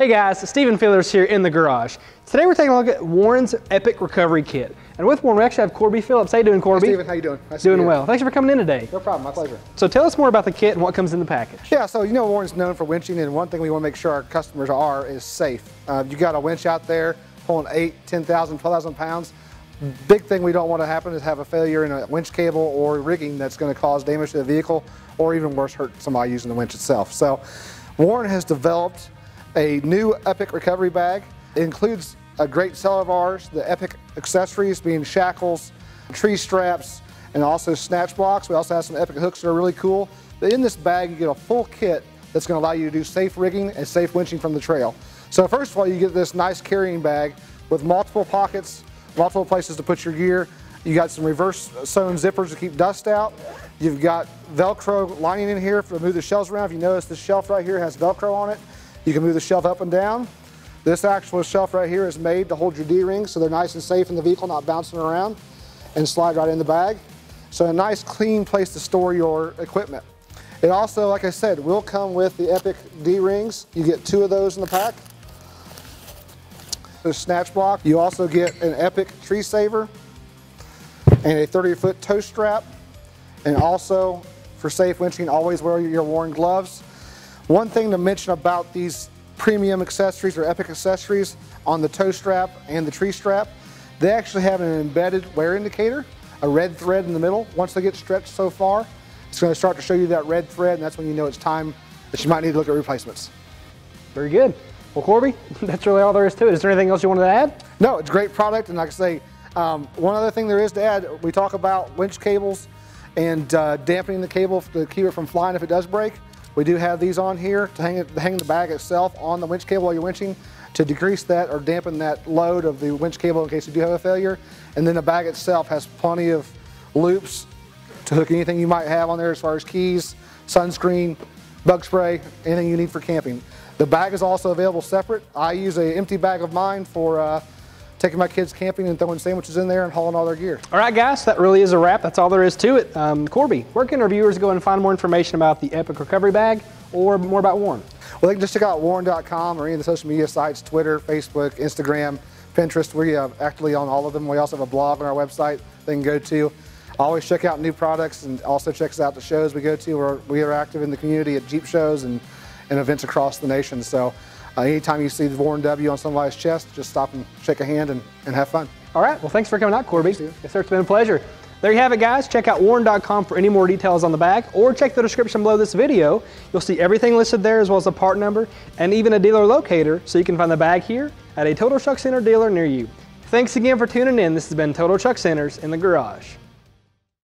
Hey guys, Stephen Phillips here in the garage. Today we're taking a look at Warren's Epic Recovery Kit. And with Warren, we actually have Corby Phillips. How you doing, Corby? Hey Stephen, how you doing? Nice doing well. Thanks for coming in today. No problem, my pleasure. So tell us more about the kit and what comes in the package. Yeah, so you know Warren's known for winching, and one thing we want to make sure our customers is safe. You got a winch out there pulling 8, 10,000, 12,000 pounds. Big thing we don't want to happen is have a failure in a winch cable or rigging that's going to cause damage to the vehicle, or even worse, hurt somebody using the winch itself. So Warren has developed a new Epic recovery bag. It includes a great seller of ours, the Epic accessories being shackles, tree straps, and also snatch blocks. We also have some Epic hooks that are really cool. But in this bag, you get a full kit that's going to allow you to do safe rigging and safe winching from the trail. So first of all, you get this nice carrying bag with multiple pockets, multiple places to put your gear. You got some reverse sewn zippers to keep dust out. You've got Velcro lining in here to move the shelves around. If you notice, this shelf right here has Velcro on it. You can move the shelf up and down. This actual shelf right here is made to hold your D-rings so they're nice and safe in the vehicle, not bouncing around, and slide right in the bag. So a nice clean place to store your equipment. It also, like I said, will come with the Epic D-rings. You get 2 of those in the pack. The snatch block. You also get an Epic tree saver and a 30-foot tow strap. And also, for safe winching, always wear your Warren gloves. One thing to mention about these premium accessories or Epic accessories on the tow strap and the tree strap, they actually have an embedded wear indicator, a red thread in the middle. Once they get stretched so far, it's going to start to show you that red thread, and that's when you know it's time that you might need to look at replacements. Very good. Well, Corby, that's really all there is to it. Is there anything else you wanted to add? No, it's a great product, and like I say, one other thing there is to add, we talk about winch cables and dampening the cable to keep it from flying if it does break. We do have these on here to hang the bag itself on the winch cable while you're winching to decrease that or dampen that load of the winch cable in case you do have a failure. And then the bag itself has plenty of loops to hook anything you might have on there as far as keys, sunscreen, bug spray, anything you need for camping. The bag is also available separate. I use an empty bag of mine for taking my kids camping and throwing sandwiches in there and hauling all their gear. All right, guys, that really is a wrap. That's all there is to it. Corby, where can our viewers go and find more information about the Epic Recovery Bag or more about Warren? Well, they can just check out warren.com or any of the social media sites, Twitter, Facebook, Instagram, Pinterest. We are actively on all of them. We also have a blog on our website they can go to. Always check out new products, and also check us out the shows we go to, where we are active in the community at Jeep shows and events across the nation. So anytime you see the Warren W on somebody's chest, just stop and shake a hand and have fun. All right, well, thanks for coming out, Corby. Yes, sir, it's been a pleasure. There you have it, guys. Check out warren.com for any more details on the bag, or check the description below this video. You'll see everything listed there, as well as a part number and even a dealer locator, so you can find the bag here at a Total Truck Center dealer near you. Thanks again for tuning in. This has been Total Truck Centers in the Garage.